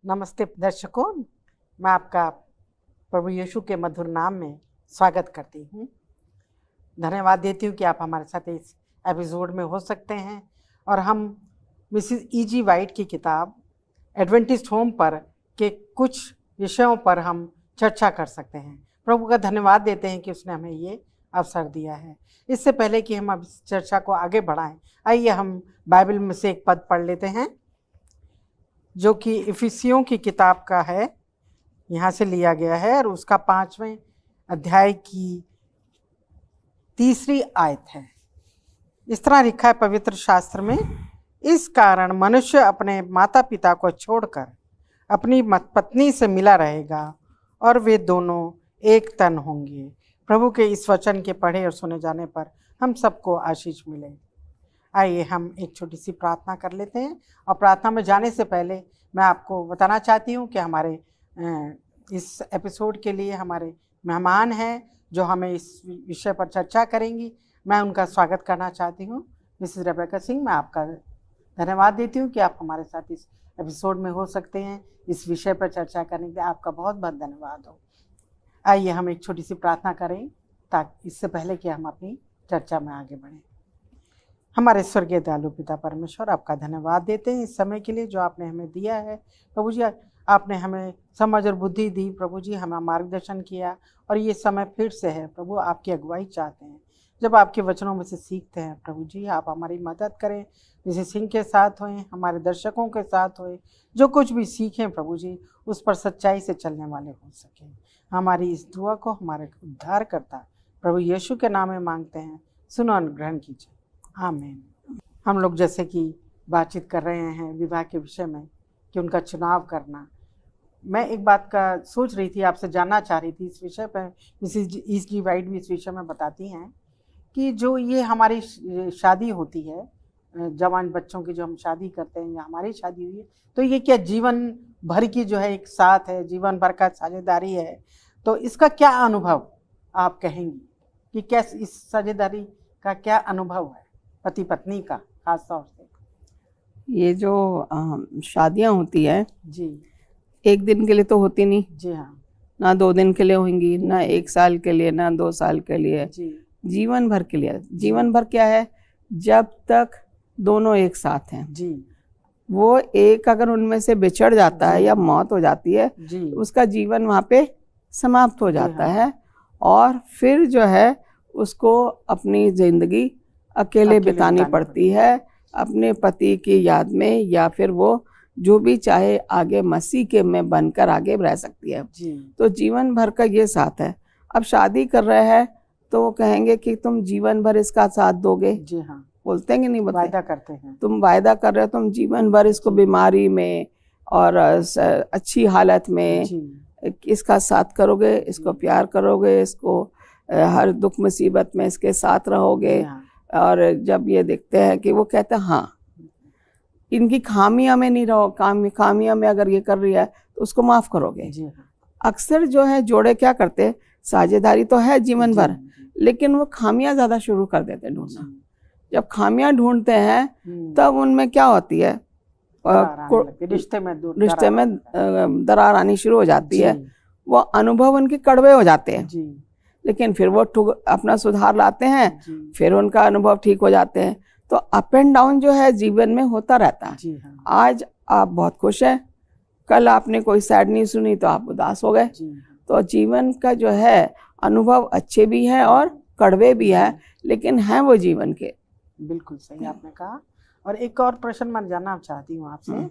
नमस्ते दर्शकों, मैं आपका प्रभु यीशु के मधुर नाम में स्वागत करती हूँ। धन्यवाद देती हूँ कि आप हमारे साथ इस एपिसोड में हो सकते हैं और हम मिसिस E.G. वाइट की किताब एडवेंटिस्ट होम पर के कुछ विषयों पर हम चर्चा कर सकते हैं। प्रभु का धन्यवाद देते हैं कि उसने हमें ये अवसर दिया है। इससे पहले कि हम अब इस चर्चा को आगे बढ़ाएं, आइए हम बाइबल में से एक पद पढ़ लेते हैं जो कि इफिसियों की किताब का है, यहाँ से लिया गया है और उसका 5वें अध्याय की 3री आयत है। इस तरह लिखा है पवित्र शास्त्र में, इस कारण मनुष्य अपने माता पिता को छोड़कर अपनी पत्नी से मिला रहेगा और वे दोनों एक तन होंगे। प्रभु के इस वचन के पढ़े और सुने जाने पर हम सबको आशीष मिले। आइए हम एक छोटी सी प्रार्थना कर लेते हैं। और प्रार्थना में जाने से पहले मैं आपको बताना चाहती हूँ कि हमारे इस एपिसोड के लिए हमारे मेहमान हैं जो हमें इस विषय पर चर्चा करेंगी। मैं उनका स्वागत करना चाहती हूँ। मिसेस रेबेका सिंह, मैं आपका धन्यवाद देती हूँ कि आप हमारे साथ इस एपिसोड में हो सकते हैं। इस विषय पर चर्चा करने के लिए आपका बहुत बहुत धन्यवाद हो। आइए हम एक छोटी सी प्रार्थना करें ताकि इससे पहले कि हम अपनी चर्चा में आगे बढ़ें। हमारे स्वर्गीय दयालु पिता परमेश्वर, आपका धन्यवाद देते हैं इस समय के लिए जो आपने हमें दिया है। प्रभु जी, आपने हमें समझ और बुद्धि दी। प्रभु जी, हमें मार्गदर्शन किया और ये समय फिर से है। प्रभु, आपकी अगुवाई चाहते हैं। जब आपके वचनों में से सीखते हैं, प्रभु जी आप हमारी मदद करें। जैसे सिंह के साथ होएं, हमारे दर्शकों के साथ होए, जो कुछ भी सीखें प्रभु जी उस पर सच्चाई से चलने वाले हो सकें। हमारी इस दुआ को हमारे उद्धारकर्ता प्रभु यीशु के नाम में मांगते हैं, सुनो और ग्रहण कीजिए, आमीन। हम लोग जैसे कि बातचीत कर रहे हैं विवाह के विषय में कि उनका चुनाव करना। मैं एक बात का सोच रही थी, आपसे जानना चाह रही थी इस विषय पर। Mrs E.G. वाइट भी इस विषय में बताती हैं कि जो ये हमारी शादी होती है, जवान बच्चों की जो हम शादी करते हैं या हमारी शादी हुई है, तो ये क्या जीवन भर की जो है एक साथ है, जीवन भर का साझेदारी है। तो इसका क्या अनुभव आप कहेंगी कि कैसे इस साझेदारी का क्या अनुभव है पति पत्नी का, खास तौर से? ये जो शादियां होती है जी, एक दिन के लिए तो होती नहीं। जी हाँ, ना 2 दिन के लिए होंगी, ना 1 साल के लिए, ना 2 साल के लिए, जी, जीवन भर के लिए। जीवन भर क्या है? जब तक दोनों एक साथ हैं। जी, वो एक अगर उनमें से बिछड़ जाता है या मौत हो जाती है, जी, उसका जीवन वहाँ पे समाप्त हो जाता हाँ। है और फिर जो है उसको अपनी जिंदगी अकेले बितानी पड़ती है, अपने पति की याद में, या फिर वो जो भी चाहे आगे मसीह के में बनकर आगे रह सकती है। जी, तो जीवन भर का ये साथ है। अब शादी कर रहे हैं तो वो कहेंगे कि तुम जीवन भर इसका साथ दोगे। जी हाँ, बोलते हैं कि नहीं बोलते? वायदा करते हैं। तुम वायदा कर रहे हो, तुम जीवन भर इसको बीमारी में और अच्छी हालत में जी, इसका साथ करोगे, इसको प्यार करोगे, इसको हर दुख मुसीबत में इसके साथ रहोगे। जी हाँ, और जब ये देखते हैं कि वो कहते हैं हाँ, इनकी खामियां में नहीं रहो, खामियां में अगर ये कर रही है तो उसको माफ करोगे। जी हाँ, अक्सर जो है जोड़े क्या करते हैं, साझेदारी तो है जीवन भर, लेकिन वो खामियां ज्यादा शुरू कर देते हैं ढूंढना। जब खामियां ढूंढते हैं तब उनमें क्या होती है, रिश्ते में दरार आनी शुरू हो जाती है। वो अनुभव उनके कड़वे हो जाते हैं, लेकिन फिर वो अपना सुधार लाते हैं, फिर उनका अनुभव ठीक हो जाते हैं। तो अप एंड डाउन जो है जीवन में होता रहता है। हाँ। आज आप बहुत खुश हैं, कल आपने कोई सैड न्यूज़ सुनी तो आप उदास हो गए। तो जीवन का जो है अनुभव अच्छे भी है और कड़वे भी है, लेकिन हैं वो जीवन के। बिल्कुल सही आपने कहा। और एक और प्रश्न मैं जानना चाहती हूँ आपसे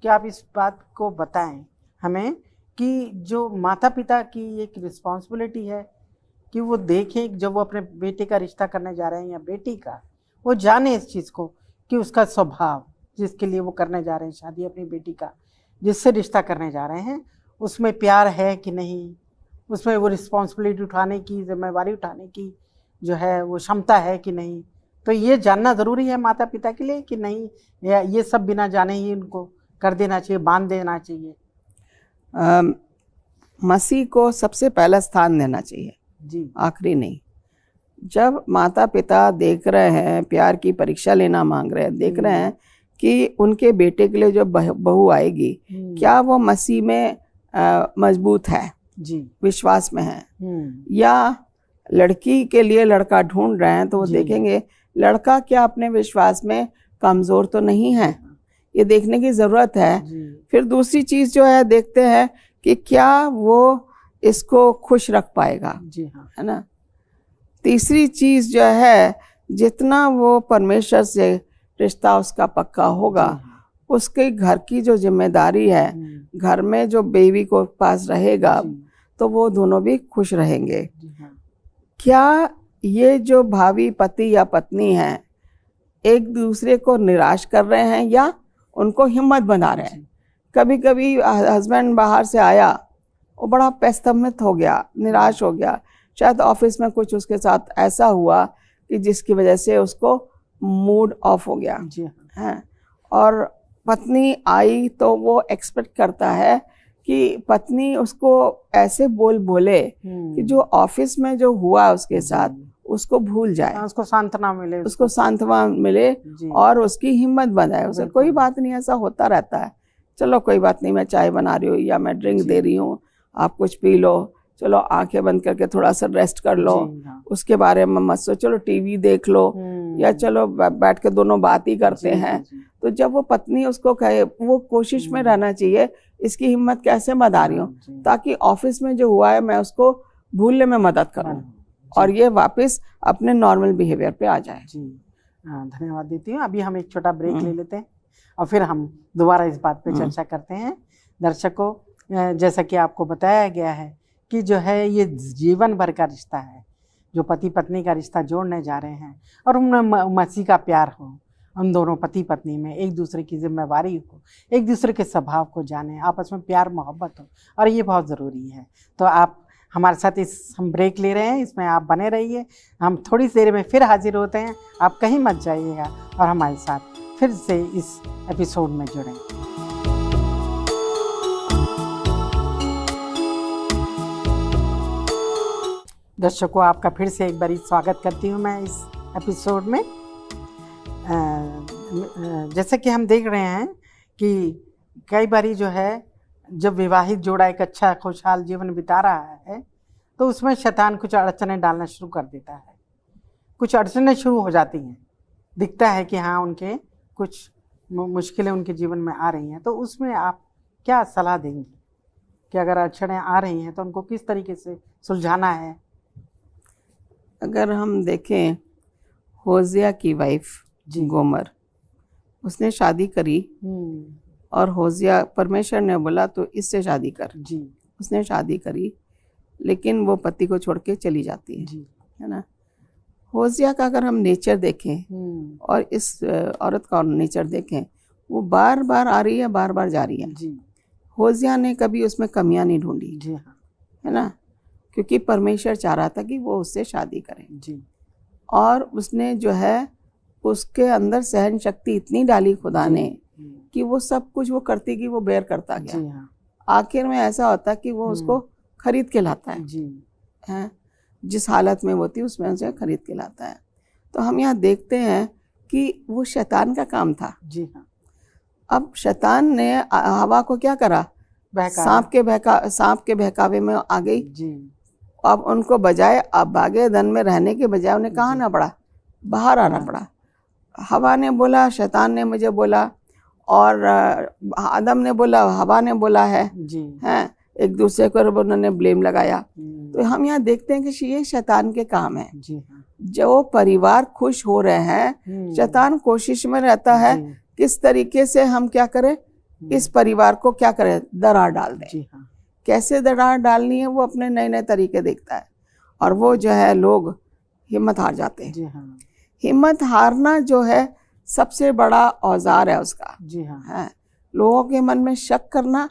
कि आप इस बात को बताएं हमें कि जो माता पिता की एक रिस्पॉन्सिबिलिटी है कि वो देखें जब वो अपने बेटे का रिश्ता करने जा रहे हैं या बेटी का, वो जाने इस चीज़ को कि उसका स्वभाव जिसके लिए वो करने जा रहे हैं शादी, अपनी बेटी का जिससे रिश्ता करने जा रहे हैं, उसमें प्यार है कि नहीं, उसमें वो रिस्पॉन्सिबिलिटी उठाने की, जिम्मेवारी उठाने की जो है वो क्षमता है कि नहीं। तो ये जानना ज़रूरी है माता पिता के लिए कि नहीं, या ये सब बिना जाने ही उनको कर देना चाहिए, बांध देना चाहिए? मसीह को सबसे पहला स्थान देना चाहिए जी, आखिरी नहीं। जब माता पिता देख रहे हैं, प्यार की परीक्षा लेना मांग रहे हैं, देख रहे हैं कि उनके बेटे के लिए जो बहू आएगी क्या वो मसीह में मजबूत है, जी, विश्वास में है, या लड़की के लिए लड़का ढूंढ रहे हैं तो वो देखेंगे लड़का क्या अपने विश्वास में कमजोर तो नहीं है, ये देखने की जरूरत है। फिर दूसरी चीज जो है देखते हैं कि क्या वो इसको खुश रख पाएगा, जी हाँ, है ना। तीसरी चीज जो है जितना वो परमेश्वर से रिश्ता उसका पक्का होगा, उसके घर की जो जिम्मेदारी है, घर में जो बेबी को पास रहेगा, तो वो दोनों भी खुश रहेंगे। क्या ये जो भावी पति या पत्नी है एक दूसरे को निराश कर रहे हैं या उनको हिम्मत बना रहे हैं? कभी कभी हस्बैंड बाहर से आया, वो बड़ा पेस्तमित हो गया, निराश हो गया, शायद ऑफिस में कुछ उसके साथ ऐसा हुआ कि जिसकी वजह से उसको मूड ऑफ हो गया, जी है। और पत्नी आई तो वो एक्सपेक्ट करता है कि पत्नी उसको ऐसे बोले कि जो ऑफिस में जो हुआ उसके साथ उसको भूल जाए, उसको सांत्वना मिले, उसको सांत्वना मिले और उसकी हिम्मत बनाए। उसे कोई बात नहीं, ऐसा होता रहता है, चलो कोई बात नहीं, मैं चाय बना रही हूँ या मैं ड्रिंक दे रही हूँ, आप कुछ पी लो, चलो आंखें बंद करके थोड़ा सा रेस्ट कर लो, उसके बारे में मत सोचो, चलो टीवी देख लो, या चलो बैठ के दोनों बात ही करते हैं। तो जब वो पत्नी उसको कहे, वो कोशिश में रहना चाहिए इसकी हिम्मत कैसे बना रही हूँ ताकि ऑफिस में जो हुआ है मैं उसको भूलने में मदद करूँ और ये वापस अपने नॉर्मल बिहेवियर पे आ जाए। जी धन्यवाद देती हूँ। अभी हम एक छोटा ब्रेक ले लेते हैं और फिर हम दोबारा इस बात पे चर्चा करते हैं। दर्शकों, जैसा कि आपको बताया गया है कि जो है ये जीवन भर का रिश्ता है, जो पति पत्नी का रिश्ता जोड़ने जा रहे हैं, और उनमें मसीह का प्यार हो, उन दोनों पति पत्नी में एक दूसरे की जिम्मेवारी हो, एक दूसरे के स्वभाव को जाने, आपस में प्यार मोहब्बत हो, और ये बहुत ज़रूरी है। तो आप हमारे साथ हम ब्रेक ले रहे हैं, इसमें आप बने रहिए, हम थोड़ी देर में फिर हाजिर होते हैं। आप कहीं मत जाइएगा और हमारे साथ फिर से इस एपिसोड में जुड़ें। दर्शकों, आपका फिर से एक बार स्वागत करती हूँ मैं इस एपिसोड में। जैसे कि हम देख रहे हैं कि कई बारी जो है जब विवाहित जोड़ा एक अच्छा खुशहाल जीवन बिता रहा है तो उसमें शैतान कुछ अड़चनें डालना शुरू कर देता है, कुछ अड़चनें शुरू हो जाती हैं, दिखता है कि हाँ उनके कुछ मुश्किलें उनके जीवन में आ रही हैं। तो उसमें आप क्या सलाह देंगी कि अगर अड़चनें आ रही हैं तो उनको किस तरीके से सुलझाना है? अगर हम देखें होजिया की वाइफ गोमर, उसने शादी करी और होजिया, परमेश्वर ने बोला तो इससे शादी कर, उसने शादी करी, लेकिन वो पति को छोड़ के चली जाती है ना। होजिया का अगर हम नेचर देखें और इस औरत का नेचर देखें, वो बार बार आ रही है, बार बार जा रही है। होजिया ने कभी उसमें कमियां नहीं ढूंढी, है ना, क्योंकि परमेश्वर चाह रहा था कि वो उससे शादी करे। और उसने जो है उसके अंदर सहन शक्ति इतनी डाली खुदा ने कि वो सब कुछ वो करती कि वो बेयर करता गया। आखिर में ऐसा होता कि वो उसको खरीद के लाता है, जिस हालत में वो थी उसमें उसे खरीद के लाता है। तो हम यहाँ देखते हैं कि वो शैतान का काम था। अब शैतान ने हवा को क्या करा, सांप के बहकावे में आ गई। अब उनको बजाय, अब बागे धन में रहने के बजाय उन्हें कहाँ आना पड़ा, बाहर आना पड़ा। हवा ने बोला, शैतान ने मुझे बोला, और आदम ने बोला, हवा ने बोला है, एक दूसरे को उन्होंने ब्लेम लगाया। तो हम यहाँ देखते हैं कि ये शैतान के काम है। जो परिवार खुश हो रहे हैं, शैतान कोशिश में रहता है किस तरीके से हम क्या करें, इस परिवार को क्या करें, दरार डाल दें। कैसे दरार डालनी है वो अपने नए नए तरीके देखता है, और वो जो है लोग हिम्मत हार जाते हैं। हिम्मत हारना जो है सबसे बड़ा औजार है उसका। है लोगों के मन में शक करना,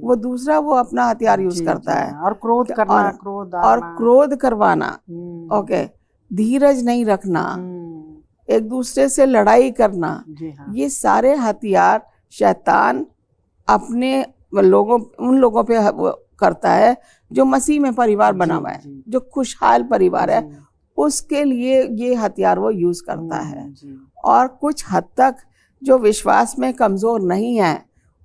वो दूसरा वो अपना हथियार यूज करता है, और क्रोध करना, और क्रोध करवाना, ओके, धीरज नहीं रखना, एक दूसरे से लड़ाई करना, ये सारे हथियार शैतान अपने उन लोगों पे करता है जो मसीह में परिवार बना हुआ है, जो खुशहाल परिवार है, उसके लिए ये हथियार वो यूज करता है। और कुछ हद तक जो विश्वास में कमजोर नहीं है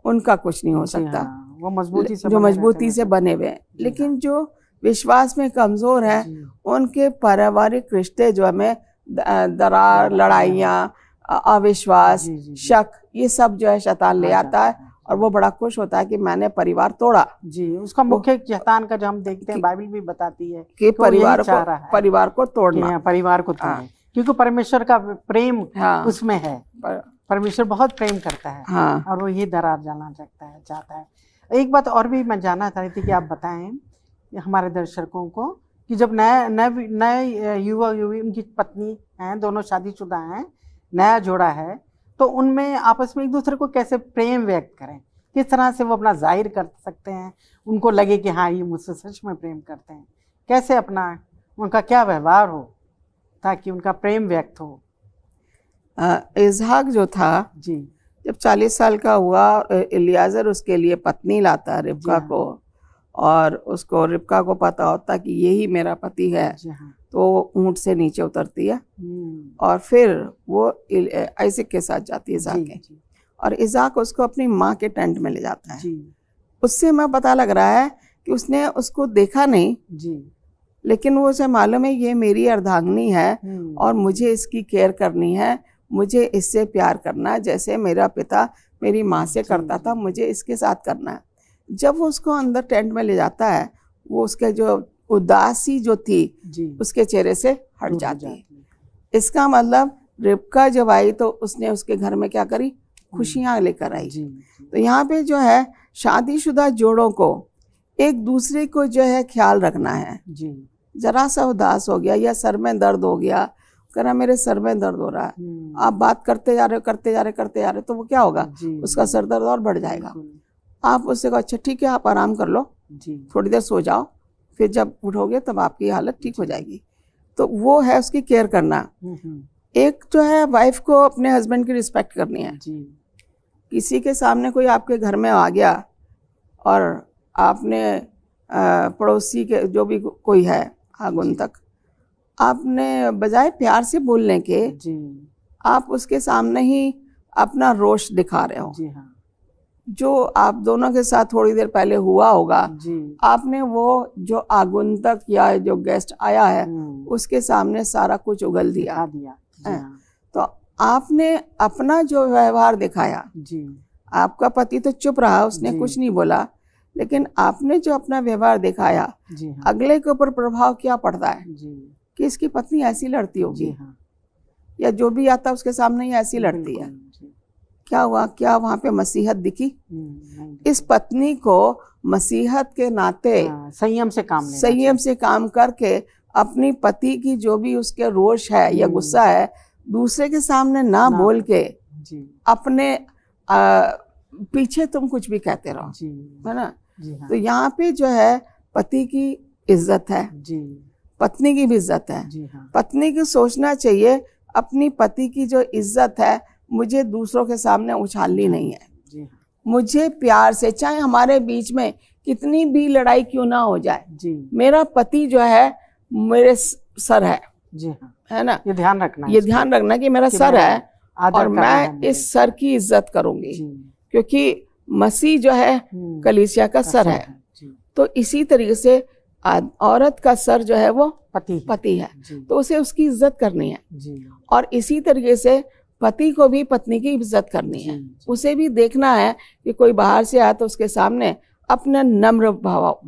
उनका कुछ नहीं हो सकता। वो मजबूती से जो मजबूती से बने हुए हैं। लेकिन जो विश्वास में कमजोर है उनके पारिवारिक रिश्ते जो हमें दरार, लड़ाइयाँ, अविश्वास, शक, ये सब जो है शैतान ले आता है और वो बड़ा खुश होता है कि मैंने परिवार तोड़ा। जी, उसका मुख्य शैतान का जो हम देखते हैं बाइबल भी बताती है कि परिवार को तोड़ना, परिवार को तोड़ना, क्योंकि परमेश्वर का प्रेम उसमें है। परमेश्वर बहुत प्रेम करता है और वो ये दरार डालना चाहता है। एक बात और भी मैं जानना चाहती थी कि आप बताएं हमारे दर्शकों को कि जब नए युवा युवी, उनकी पत्नी हैं, दोनों शादीशुदा हैं, नया जोड़ा है, तो उनमें आपस में एक दूसरे को कैसे प्रेम व्यक्त करें, किस तरह से वो अपना जाहिर कर सकते हैं, उनको लगे कि हाँ ये मुझसे सच में प्रेम करते हैं, कैसे अपना उनका क्या व्यवहार हो ताकि उनका प्रेम व्यक्त हो। इसहाक जो था जी, जब 40 साल का हुआ, इलियाजर उसके लिए पत्नी लाता रिबका को, और उसको रिबका को पता होता कि यही मेरा पति है, तो ऊंट से नीचे उतरती है और फिर वो आइज़ैक के साथ जाती है, इसहाक के, और इसहाक उसको अपनी माँ के टेंट में ले जाता है। उससे हमें पता लग रहा है कि उसने उसको देखा नहीं लेकिन वो उसे मालूम है ये मेरी अर्धांगिनी है और मुझे इसकी केयर करनी है, मुझे इससे प्यार करना है जैसे मेरा पिता मेरी माँ से करता था, मुझे इसके साथ करना है। जब वो उसको अंदर टेंट में ले जाता है, वो उसके जो उदासी जो थी उसके चेहरे से हट जाती है। इसका मतलब रिबका जब आई तो उसने उसके घर में क्या करी, खुशियाँ लेकर आई। तो यहाँ पे जो है शादीशुदा जोड़ों को एक दूसरे को जो है ख्याल रखना है। जरा सा उदास हो गया या सर में दर्द हो गया, कह रहा मेरे सर में दर्द हो रहा है, आप बात करते जा रहे तो वो क्या होगा, उसका सर दर्द और बढ़ जाएगा। आप उससे कहो अच्छा ठीक है आप आराम कर लो, थोड़ी देर सो जाओ, फिर जब उठोगे तब आपकी हालत ठीक हो जाएगी। तो वो है उसकी केयर करना। एक जो है वाइफ को अपने हस्बैंड की रिस्पेक्ट करनी है। किसी के सामने कोई आपके घर में आ गया और आपने पड़ोसी के जो भी कोई है आगंतुक, आपने बजाय प्यार से बोलने के आप उसके सामने ही अपना रोष दिखा रहे हो। जो आप दोनों के साथ थोड़ी देर पहले हुआ होगा, आपने वो जो आगंतुक या जो गेस्ट आया है उसके सामने सारा कुछ उगल दिया। तो आपने अपना जो व्यवहार दिखाया, आपका पति तो चुप रहा, उसने कुछ नहीं बोला, लेकिन आपने जो अपना व्यवहार दिखाया, अगले के ऊपर प्रभाव क्या पड़ता है कि इसकी पत्नी ऐसी लड़ती होगी या जो भी आता उसके सामने ही ऐसी लड़ती है। क्या हुआ, क्या वहाँ पे मसीहत दिखी? इस पत्नी को मसीहत के नाते संयम से काम करके अपनी पति की जो भी उसके रोष है या गुस्सा है दूसरे के सामने ना बोल के अपने पीछे तुम कुछ भी कहते रहो, है ना। तो यहाँ पे जो है पति की इज्जत है, पत्नी की भी इज्जत है। पत्नी को सोचना चाहिए अपनी पति की जो इज्जत है मुझे दूसरों के सामने उछालनी नहीं है। मुझे प्यार से, चाहे हमारे बीच में कितनी भी लड़ाई क्यों ना हो जाए, मेरा पति जो है मेरे सर है, है ना। ये ध्यान रखना कि मेरा सर है और मैं इस सर की इज्जत करूंगी, क्योंकि मसीह जो है कलीसिया का सर है। तो इसी तरीके से औरत का सर जो है वो पति है, तो उसे उसकी इज्जत करनी है। और इसी तरीके से पति को भी पत्नी की इज्जत करनी है। उसे भी देखना है कि कोई बाहर से आए तो उसके सामने अपना नम्र भाव,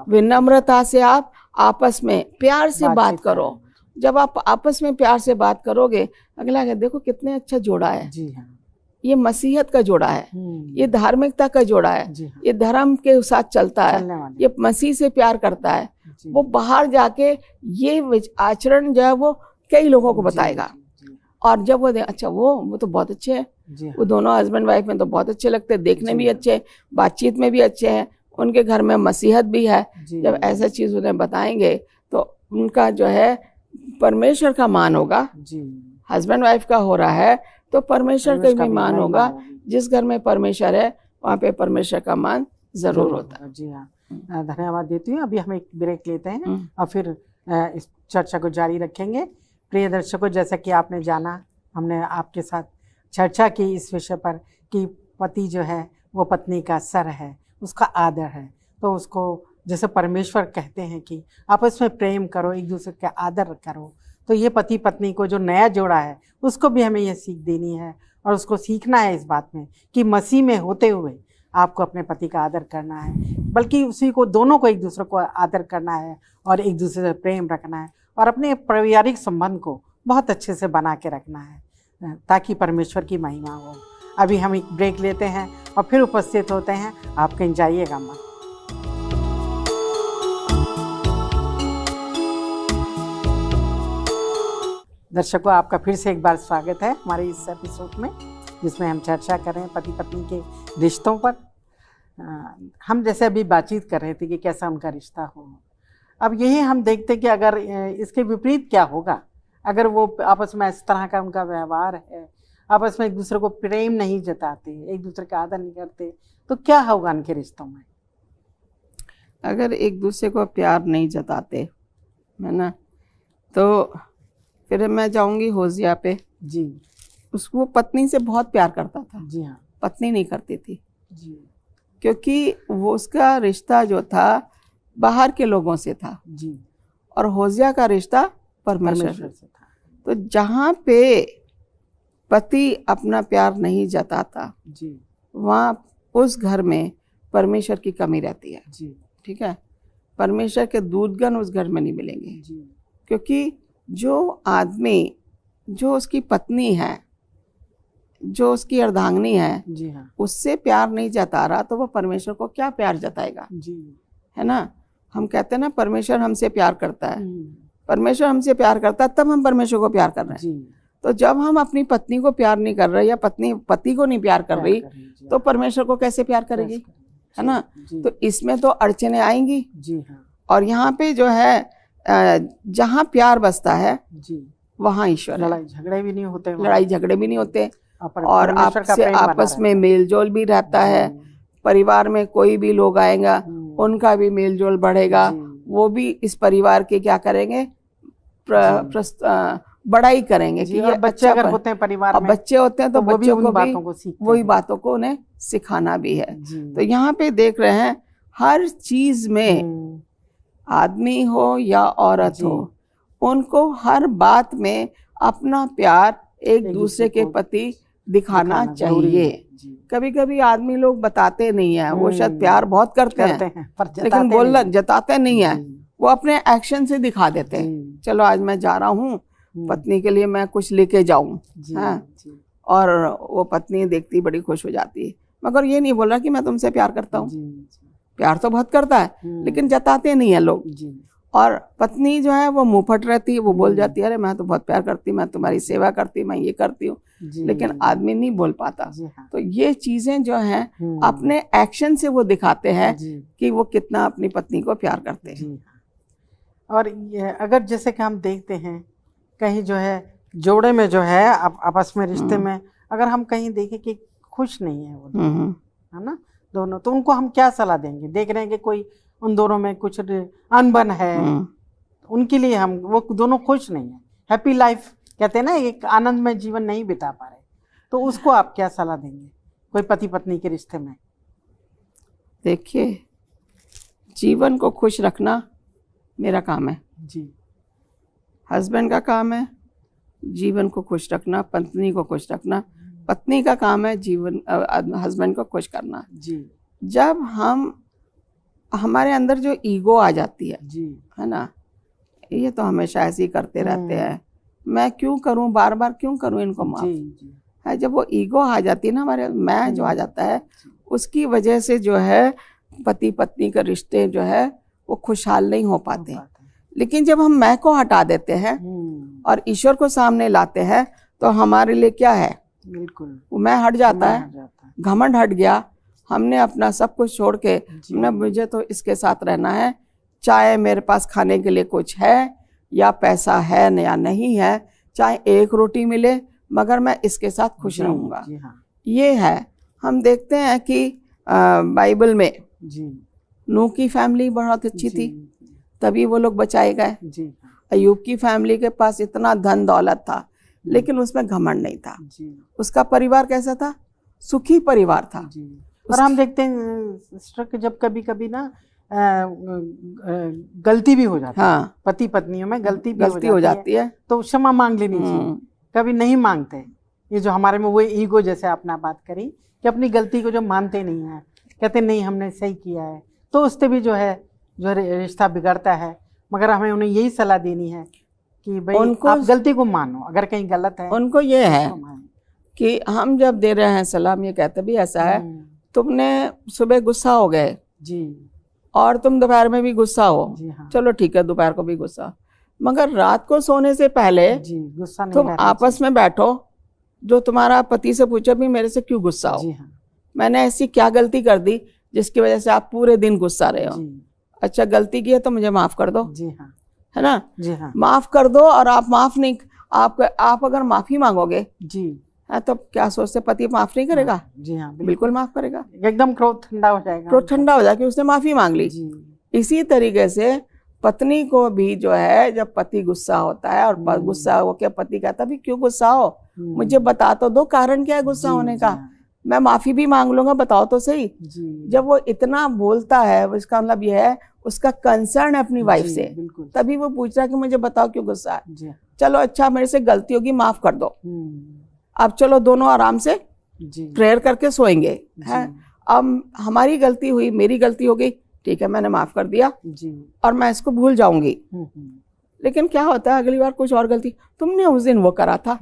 विनम्रता से आप आपस में प्यार से बात करो। जब आप आपस में प्यार से बात करोगे, अगला कहे देखो कितने अच्छा जोड़ा है, ये मसीहत का जोड़ा है, ये धार्मिकता का जोड़ा है, ये धर्म के साथ चलता है, ये मसीह से प्यार करता है। वो बाहर जाके ये आचरण जो है वो कई लोगों को बताएगा। और जब वो अच्छा वो तो बहुत अच्छे हैं, वो दोनों हस्बैंड वाइफ में तो बहुत अच्छे लगते हैं, देखने भी अच्छे, बातचीत में भी अच्छे हैं, उनके घर में मसीहत भी है। जब ऐसा चीज उन्हें बताएंगे तो उनका जो है परमेश्वर का मान होगा। हस्बैंड वाइफ का हो रहा है तो परमेश्वर का भी मान होगा। जिस घर में परमेश्वर है वहाँ पे परमेश्वर का मान जरूर होता है। जी हाँ, धन्यवाद देती हूँ। अभी हम एक ब्रेक लेते हैं और फिर इस चर्चा को जारी रखेंगे। प्रिय दर्शकों, जैसा कि आपने जाना, हमने आपके साथ चर्चा की इस विषय पर कि पति जो है वो पत्नी का सर है, उसका आदर है। तो उसको जैसे परमेश्वर कहते हैं कि आपस में प्रेम करो, एक दूसरे का आदर करो, तो ये पति पत्नी को जो नया जोड़ा है उसको भी हमें ये सीख देनी है और उसको सीखना है इस बात में कि मसीह में होते हुए आपको अपने पति का आदर करना है, बल्कि उसी को दोनों को एक दूसरे को आदर करना है और एक दूसरे से प्रेम रखना है और अपने पारिवारिक संबंध को बहुत अच्छे से बना के रखना है ताकि परमेश्वर की महिमा हो। अभी हम एक ब्रेक लेते हैं और फिर उपस्थित होते हैं। आप कहीं जाइएगा मत। दर्शकों, आपका फिर से एक बार स्वागत है हमारे इस एपिसोड में, जिसमें हम चर्चा कर रहे हैं पति पत्नी के रिश्तों पर। हम जैसे अभी बातचीत कर रहे थे कि कैसा उनका रिश्ता हो। अब यही हम देखते कि अगर इसके विपरीत क्या होगा, अगर वो आपस में इस तरह का उनका व्यवहार है, आपस में एक दूसरे को प्रेम नहीं जताते, एक दूसरे का आदर नहीं करते, तो क्या होगा उनके रिश्तों में? अगर एक दूसरे को प्यार नहीं जताते है ना, तो फिर मैं जाऊंगी होजिया पे। जी। उसको पत्नी से बहुत प्यार करता था। जी हाँ। पत्नी नहीं करती थी। जी। क्योंकि वो उसका रिश्ता जो था बाहर के लोगों से था। जी। और होजिया का रिश्ता परमेश्वर से था। तो जहाँ पे पति अपना प्यार नहीं जताता, जी, वहाँ उस घर में परमेश्वर की कमी रहती है। जी। ठीक है, परमेश्वर के दूतगण उस घर में नहीं मिलेंगे। जी। क्योंकि जो आदमी, जो उसकी पत्नी है, जो उसकी अर्धांगिनी है, जी हाँ, उससे प्यार नहीं जता रहा, तो वो परमेश्वर को क्या प्यार जताएगा? जी, है ना। हम कहते हैं ना परमेश्वर हमसे प्यार करता है, परमेश्वर हमसे प्यार करता है, तब हम परमेश्वर को प्यार कर रहे हैं। जी। तो जब हम अपनी पत्नी को प्यार नहीं कर रहे या पत्नी पति को नहीं प्यार कर रही, तो परमेश्वर को कैसे प्यार करेगी? है ना। तो इसमें तो अड़चने आएंगी। जी हाँ। और यहाँ पे जो है जहाँ प्यार बसता है, जी, वहाँ ईश्वर है। लड़ाई झगड़े भी नहीं होते, लड़ाई झगड़े भी नहीं होते, और परमेश्वर का आपसे प्रेम बना आपस में रहता मेल जोल भी रहता है। परिवार में कोई भी लोग आएगा, उनका भी मेल जोल बढ़ेगा, वो भी इस परिवार के क्या करेंगे, बड़ाई करेंगे कि ये बच्चे अच्छा अगर होते हैं परिवार में, बच्चे होते हैं तो बच्चों को भी वही हैं। बातों को उन्हें सिखाना भी है। जी। तो यहाँ पे देख रहे हैं हर चीज में, आदमी हो या औरत हो, उनको हर बात में अपना प्यार एक दूसरे के प्रति दिखाना चाहिए। कभी कभी आदमी लोग बताते नहीं है, वो शायद प्यार बहुत करते हैं लेकिन बोलना जताते नहीं है, वो अपने एक्शन से दिखा देते हैं। चलो आज मैं जा रहा हूँ, पत्नी के लिए मैं कुछ लेके जाऊं, हाँ, और वो पत्नी देखती बड़ी खुश हो जाती है, मगर ये नहीं बोल रहा कि मैं तुमसे प्यार करता हूँ। प्यार तो बहुत करता है लेकिन जताते नहीं है लोग। और पत्नी जो है वो मुंह फट रहती है, वो बोल जाती है अरे मैं तो बहुत प्यार करती, मैं तुम्हारी सेवा करती, मैं ये करती हूँ, लेकिन आदमी नहीं बोल पाता। तो ये चीजें जो हैं अपने एक्शन से वो दिखाते हैं कि वो कितना अपनी पत्नी को प्यार करते हैं। और अगर जैसे कि हम देखते हैं कहीं जो है जोड़े में जो है आपस में रिश्ते में अगर हम कहीं देखें कि खुश नहीं है वो, है ना, दोनों, तो उनको हम क्या सलाह देंगे? देख रहे हैं कि कोई उन दोनों में कुछ अनबन है, उनके लिए हम, वो दोनों खुश नहीं है, हैप्पी लाइफ कहते हैं ना, एक आनंद में जीवन नहीं बिता पा रहे, तो उसको आप क्या सलाह देंगे कोई पति पत्नी के रिश्ते में? देखिए, जीवन को खुश रखना मेरा काम है जी, हस्बैंड का काम है जीवन को खुश रखना, पत्नी को खुश रखना, पत्नी का काम है जीवन हस्बैंड को खुश करना जी। जब हमारे अंदर जो ईगो आ जाती जी, है ना, ये तो हमेशा ऐसे ही करते रहते हैं, मैं क्यों करूं, बार बार क्यों करूं इनको माफ, है, जब वो ईगो आ जाती है ना, हमारे मैं जो आ जाता है, उसकी वजह से जो है पति पत्नी के रिश्ते जो है वो खुशहाल नहीं हो पाते। लेकिन जब हम मैं को हटा देते हैं और ईश्वर को सामने लाते हैं, तो हमारे लिए क्या है, बिल्कुल वो मैं हट जाता है, घमंड हट गया, हमने अपना सब कुछ छोड़ के हमने मुझे तो इसके साथ रहना है, चाहे मेरे पास खाने के लिए कुछ है या पैसा है या नहीं है, चाहे एक रोटी मिले, मगर मैं इसके साथ खुश रहूंगा। ये है, हम देखते हैं कि बाइबल में नूह की फैमिली बहुत अच्छी थी, तभी वो लोग बचाए गए। अयूब की फैमिली के पास इतना धन दौलत था, लेकिन उसमें घमंड नहीं था। जी। उसका परिवार कैसा था? सुखी परिवार था। जी। और हम देखते हैं सिस्टर कि जब कभी कभी ना गलती भी हो जाती है, हाँ, पति पत्नियों में गलती हो जाती है तो क्षमा मांग लेनी चाहिए। कभी नहीं मांगते, ये जो हमारे में वो ईगो, जैसे आपने बात करी कि अपनी गलती को जो मानते नहीं है, कहते नहीं हमने सही किया है, तो उससे भी जो है जो रिश्ता बिगड़ता है। मगर हमें उन्हें यही सलाह देनी है कि भाई आप गलती को मानो, अगर कहीं गलत है उनको ये है कि हम जब दे रहे हैं सलाम, ये कहते भी ऐसा है, तुमने सुबह गुस्सा हो गए जी और तुम दोपहर में भी गुस्सा हो, हाँ। चलो ठीक है दोपहर को भी गुस्सा, मगर रात को सोने से पहले गुस्सा नहीं, तुम आपस में बैठो, जो तुम्हारा पति से पूछो भी मेरे से क्यों गुस्सा हो, हाँ। मैंने ऐसी क्या गलती कर दी जिसकी वजह से आप पूरे दिन गुस्सा रहे हो। अच्छा गलती की है तो मुझे माफ कर दो। जी हाँ। है ना? जी हाँ। माफ कर दो। और आप माफ नहीं, आप अगर माफी मांगोगे जी है तो क्या सोचते पति माफ नहीं करेगा? हाँ, जी हाँ, बिल्कुल माफ करेगा। एकदम क्रोध ठंडा हो जाएगा, क्रोध ठंडा हो जाएगा, उसने माफी मांग ली। इसी तरीके से पत्नी को भी जो है, जब पति गुस्सा होता है और गुस्सा हो के पति कहता भी क्यों गुस्सा हो, मुझे बता तो दो कारण क्या है गुस्सा होने का, मैं माफी भी मांग लूंगा, बताओ तो सही। जब वो इतना बोलता है, इसका मतलब यह है उसका कंसर्न है अपनी वाइफ से, तभी वो पूछ रहा है कि मुझे बताओ क्यों गुस्सा है। चलो अच्छा मेरे से गलती होगी, माफ कर दो, अब चलो दोनों आराम से प्रेयर करके सोएंगे। है अब हमारी गलती हुई, मेरी गलती हो गई, ठीक है मैंने माफ कर दिया और मैं इसको भूल जाऊंगी। लेकिन क्या होता है अगली बार कुछ और गलती, तुमने उस दिन वो करा था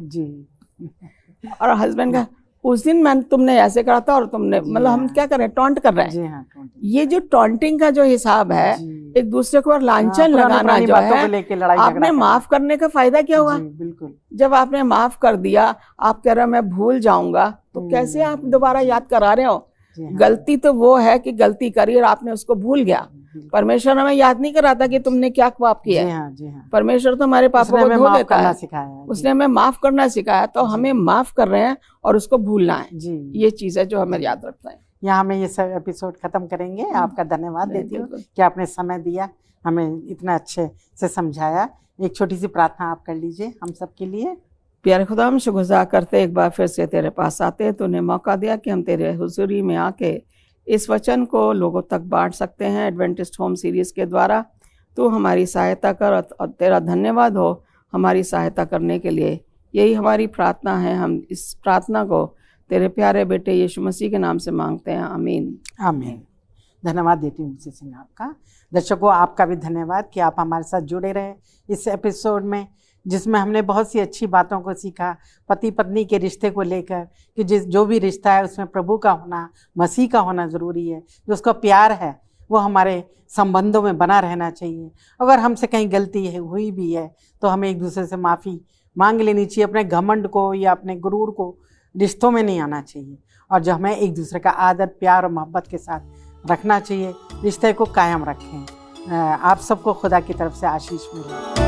और हस्बैंड का उस दिन तुमने ऐसे करा था और तुमने, मतलब हम क्या कर रहे हैं, टॉन्ट कर रहे हैं। ये जो टॉन्टिंग का जो हिसाब है, एक दूसरे को लांछन लगाना जो है, आपने माफ करने का फायदा क्या हुआ? बिल्कुल। जब आपने माफ कर दिया, आप कह रहे हो मैं भूल जाऊंगा, तो कैसे आप दोबारा याद करा रहे हो? गलती तो वो है कि गलती करी और आपने उसको भूल गया। परमेश्वर हमें याद नहीं कराता कि तुमने क्या पाप किया है। परमेश्वर तो हमारे पापों को धो देता है, उसने हमें माफ करना सिखाया, तो हमें माफ कर रहे हैं और उसको भूलना है। ये चीज है जो हमें याद रखना है। यहाँ हमें ये सब एपिसोड खत्म करेंगे। आपका धन्यवाद देती हूँ कि आपने समय दिया, हमें इतना अच्छे से समझाया। एक छोटी सी प्रार्थना आप कर लीजिए हम सबके लिए। प्यारे खुदा, हम शुक्रगुज़ार करते एक बार फिर से तेरे पास आते, तूने मौका दिया कि हम तेरे हुजूरी में आके इस वचन को लोगों तक बांट सकते हैं एडवेंटिस्ट होम सीरीज़ के द्वारा। तू हमारी सहायता कर और तेरा धन्यवाद हो हमारी सहायता करने के लिए। यही हमारी प्रार्थना है। हम इस प्रार्थना को तेरे प्यारे बेटे यीशु मसीह के नाम से मांगते हैं, आमीन। आमीन। धन्यवाद देती हूँ मुझसे सिंह आपका। दर्शकों आपका भी धन्यवाद कि आप हमारे साथ जुड़े रहे इस एपिसोड में, जिसमें हमने बहुत सी अच्छी बातों को सीखा पति पत्नी के रिश्ते को लेकर, कि जो भी रिश्ता है उसमें प्रभु का होना, मसीह का होना ज़रूरी है। जो उसका प्यार है वो हमारे संबंधों में बना रहना चाहिए। अगर हमसे कहीं गलती हुई भी है तो हमें एक दूसरे से माफ़ी मांग लेनी चाहिए। अपने घमंड को या अपने गुरूर को रिश्तों में नहीं आना चाहिए, और जो हमें एक दूसरे का आदर, प्यार और मोहब्बत के साथ रखना चाहिए। रिश्ते को कायम रखें। आप सबको खुदा की तरफ से आशीष मिले।